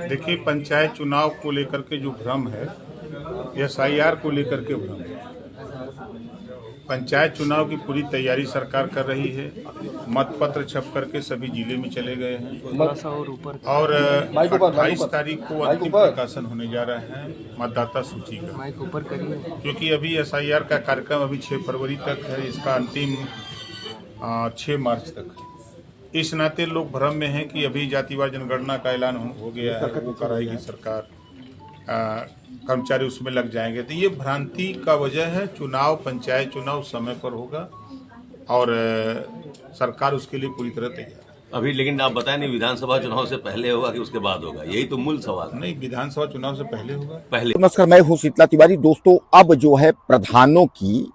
देखिए, पंचायत चुनाव को लेकर के जो भ्रम है, एसआईआर को लेकर के भ्रम है। पंचायत चुनाव की पूरी तैयारी सरकार कर रही है। मतपत्र छप करके सभी जिले में चले गए हैं और 28 तारीख को अंतिम प्रकाशन होने जा रहा है मतदाता सूची का, क्योंकि अभी एसआईआर का कार्यक्रम अभी 6 फरवरी तक है, इसका अंतिम 6 मार्च तक है। इस नाते लोग भ्रम में हैं कि अभी जातिवार जनगणना का ऐलान हो गया है, वो कराएगी सरकार, कर्मचारी उसमें लग जाएंगे। तो ये भ्रांति का वजह है। चुनाव, पंचायत चुनाव समय पर होगा और सरकार उसके लिए पूरी तरह तैयार है। अभी लेकिन आप बताएं नहीं, विधानसभा चुनाव से पहले होगा कि उसके बाद होगा, यही तो मूल सवाल है। नहीं, विधानसभा चुनाव से पहले होगा। पहले। नमस्कार, मैं हूं शीतला तिवारी। दोस्तों, अब जो है प्रधानों की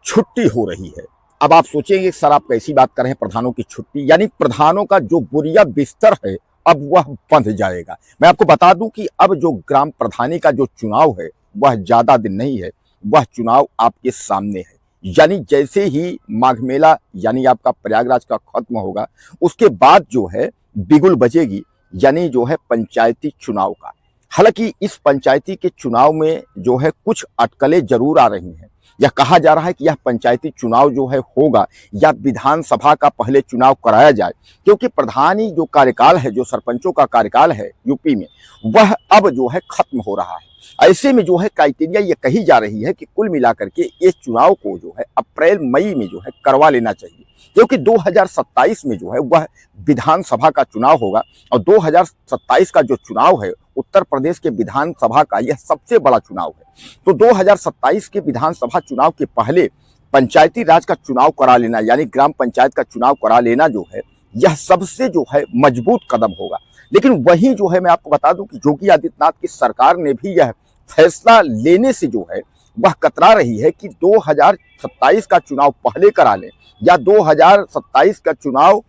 छुट्टी हो रही है। अब आप सोचेंगे सर आप कैसी बात कर रहे हैं, प्रधानों की छुट्टी, यानी प्रधानों का जो बोरिया बिस्तर है अब वह बंध जाएगा। मैं आपको बता दूं कि अब जो ग्राम प्रधानी का जो चुनाव है वह ज्यादा दिन नहीं है, वह चुनाव आपके सामने है। यानी जैसे ही माघ मेला यानी आपका प्रयागराज का खत्म होगा, उसके बाद जो है बिगुल बजेगी, यानी जो है पंचायती चुनाव का। हालांकि इस पंचायती के चुनाव में जो है कुछ अटकलें जरूर आ रही हैं। यह कहा जा रहा है कि यह पंचायती चुनाव जो है होगा या विधानसभा का पहले चुनाव कराया जाए, क्योंकि प्रधानी जो कार्यकाल है, जो सरपंचों का कार्यकाल है यूपी में, वह अब जो है खत्म हो रहा है। ऐसे में जो है क्राइटेरिया ये कही जा रही है कि कुल मिलाकर के इस चुनाव को जो है अप्रैल मई में जो है करवा लेना चाहिए, क्योंकि 2027 में जो है वह विधानसभा का चुनाव होगा और 2027 का जो चुनाव है उत्तर प्रदेश के विधानसभा का यह सबसे बड़ा चुनाव है। तो 2027 के विधानसभा चुनाव के पहले पंचायती राज का चुनाव करा लेना, यानी ग्राम पंचायत का चुनाव करा लेना जो है यह सबसे जो है मजबूत कदम होगा। लेकिन वहीं जो है मैं आपको बता दूं कि योगी आदित्यनाथ की सरकार ने भी यह फैसला लेने से जो है वह कतरा रही है कि 2027 का चुनाव पहले करा लें या 2027 का चुनाव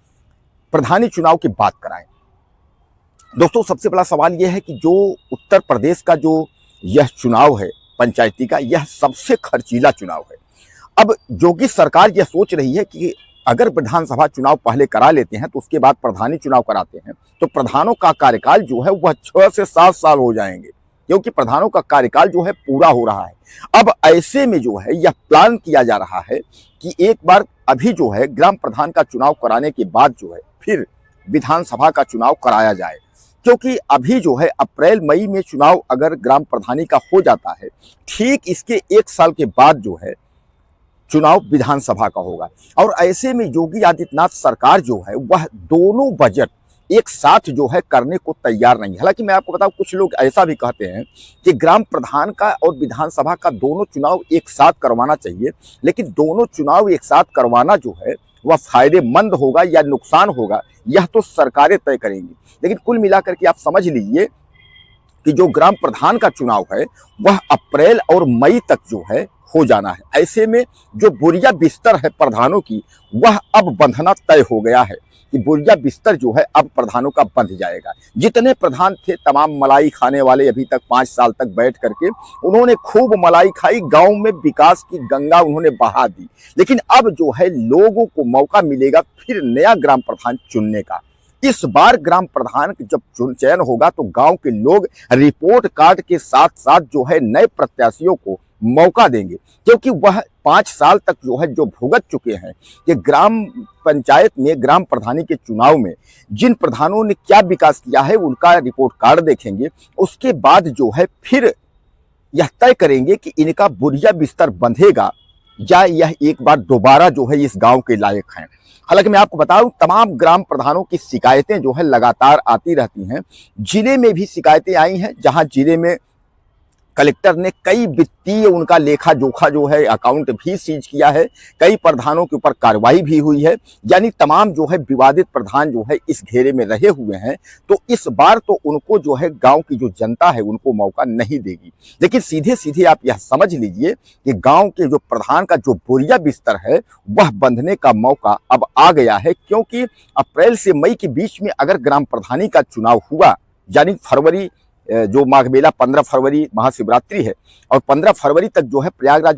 प्रधानी चुनाव की बात कराएं। दोस्तों, सबसे बड़ा सवाल यह है कि जो उत्तर प्रदेश का जो यह चुनाव है पंचायती का, यह सबसे खर्चीला चुनाव है। अब योगी सरकार यह सोच रही है कि अगर विधानसभा चुनाव पहले करा लेते हैं तो उसके बाद प्रधानी चुनाव कराते हैं तो प्रधानों का कार्यकाल जो है वह 6 से 7 साल हो जाएंगे, क्योंकि प्रधानों का कार्यकाल जो है पूरा हो रहा है। अब ऐसे में जो है यह प्लान किया जा रहा है कि एक बार अभी जो है ग्राम प्रधान का चुनाव कराने के बाद जो है फिर विधानसभा का चुनाव कराया जाए, क्योंकि अभी जो है अप्रैल मई में चुनाव अगर ग्राम प्रधानी का हो जाता है, ठीक इसके 1 साल के बाद जो है चुनाव विधानसभा का होगा। और ऐसे में योगी आदित्यनाथ सरकार जो है वह दोनों बजट एक साथ जो है करने को तैयार नहीं है। हालांकि मैं आपको बताऊं, कुछ लोग ऐसा भी कहते हैं कि ग्राम प्रधान का और विधानसभा का दोनों चुनाव एक साथ करवाना चाहिए, लेकिन दोनों चुनाव एक साथ करवाना जो है वह फायदेमंद होगा या नुकसान होगा यह तो सरकारें तय करेंगी। लेकिन कुल मिलाकर के आप समझ लीजिए कि जो ग्राम प्रधान का चुनाव है वह अप्रैल और मई तक जो है हो जाना है। ऐसे में जो बोरिया बिस्तर है प्रधानों की वह अब बंधना तय हो गया है कि बोरिया बिस्तर जो है अब प्रधानों का बंध जाएगा। जितने प्रधान थे तमाम मलाई खाने वाले, अभी तक 5 साल तक बैठ करके उन्होंने खूब मलाई खाई, गांव में विकास की गंगा उन्होंने बहा दी। लेकिन अब जो है लोगों को मौका मिलेगा फिर नया ग्राम प्रधान चुनने का। इस बार ग्राम प्रधान जब चयन होगा तो गांव के लोग रिपोर्ट कार्ड के साथ साथ जो है नए प्रत्याशियों को मौका देंगे, क्योंकि वह 5 साल तक जो है जो भुगत चुके हैं कि ग्राम पंचायत में ग्राम प्रधानी के चुनाव में जिन प्रधानों ने क्या विकास किया है उनका रिपोर्ट कार्ड देखेंगे। उसके बाद जो है फिर यह तय करेंगे कि इनका बोरिया बिस्तर बंधेगा या यह एक बार दोबारा जो है इस गांव के लायक हैं। हालांकि मैं आपको बताऊं, तमाम ग्राम प्रधानों की शिकायतें जो है लगातार आती रहती हैं। जिले में भी शिकायतें आई हैं, जहां जिले में कलेक्टर ने कई वित्तीय उनका लेखा जोखा जो है अकाउंट भी सीज किया है, कई प्रधानों के ऊपर कार्रवाई भी हुई है। यानी तमाम जो है विवादित प्रधान जो है इस घेरे में रहे हुए हैं। तो इस बार तो उनको जो है गांव की जो जनता है उनको मौका नहीं देगी। लेकिन सीधे सीधे आप यह समझ लीजिए कि गांव के जो प्रधान का जो बोरिया बिस्तर है वह बंधने का मौका अब आ गया है, क्योंकि अप्रैल से मई के बीच में अगर ग्राम प्रधानी का चुनाव हुआ, यानी फरवरी जो माघ मेला 15 फरवरी महाशिवरात्रि है और 15 फरवरी तक जो है प्रयागराज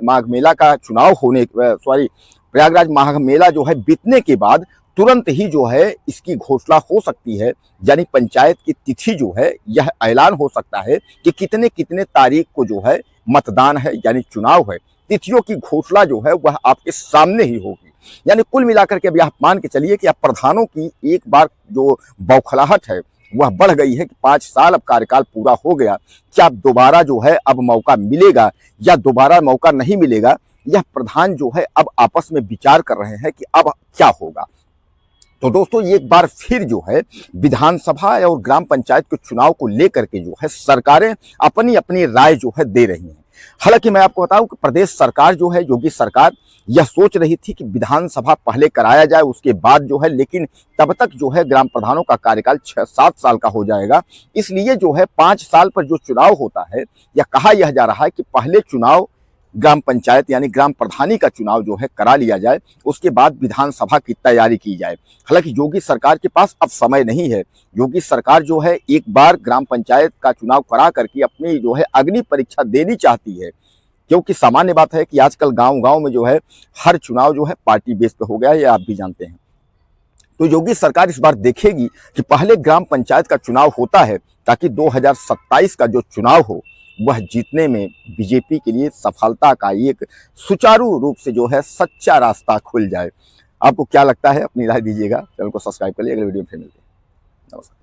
माघ मेला का चुनाव होने प्रयागराज माघ मेला जो है बीतने के बाद तुरंत ही जो है इसकी घोषणा हो सकती है, यानी पंचायत की तिथि जो है यह ऐलान हो सकता है कि कितने कितने तारीख को जो है मतदान है यानी चुनाव है। तिथियों की घोषणा जो है वह आपके सामने ही होगी। यानी कुल मिलाकर के अब आप मान के चलिए कि अब प्रधानों की एक बार जो बौखलाहट है वह बढ़ गई है कि 5 साल अब कार्यकाल पूरा हो गया, क्या दोबारा जो है अब मौका मिलेगा या दोबारा मौका नहीं मिलेगा, यह प्रधान जो है अब आपस में विचार कर रहे हैं कि अब क्या होगा। तो दोस्तों एक बार फिर जो है विधानसभा और ग्राम पंचायत के चुनाव को लेकर के जो है सरकारें अपनी अपनी राय जो है दे रही हैं। हालांकि मैं आपको बताऊं कि प्रदेश सरकार जो है, योगी सरकार, यह सोच रही थी कि विधानसभा पहले कराया जाए उसके बाद जो है, लेकिन तब तक जो है ग्राम प्रधानों का कार्यकाल 6-7 साल का हो जाएगा। इसलिए जो है 5 साल पर जो चुनाव होता है, या कहा यह जा रहा है कि पहले चुनाव ग्राम पंचायत यानी ग्राम प्रधानी का चुनाव जो है करा लिया जाए, उसके बाद विधानसभा की तैयारी की जाए। हालांकि योगी सरकार के पास अब समय नहीं है। योगी सरकार जो है एक बार ग्राम पंचायत का चुनाव करा करके अपनी जो है अग्नि परीक्षा देनी चाहती है, क्योंकि सामान्य बात है कि आजकल गांव-गांव में जो है हर चुनाव जो है पार्टी बेस पे हो गया है, ये आप भी जानते हैं। तो योगी सरकार इस बार देखेगी कि पहले ग्राम पंचायत का चुनाव होता है ताकि 2027 का जो चुनाव हो वह जीतने में बीजेपी के लिए सफलता का एक सुचारू रूप से जो है सच्चा रास्ता खुल जाए। आपको क्या लगता है, अपनी राय दीजिएगा। चैनल को सब्सक्राइब करिए, अगले वीडियो में फिर मिलते हैं। नमस्कार।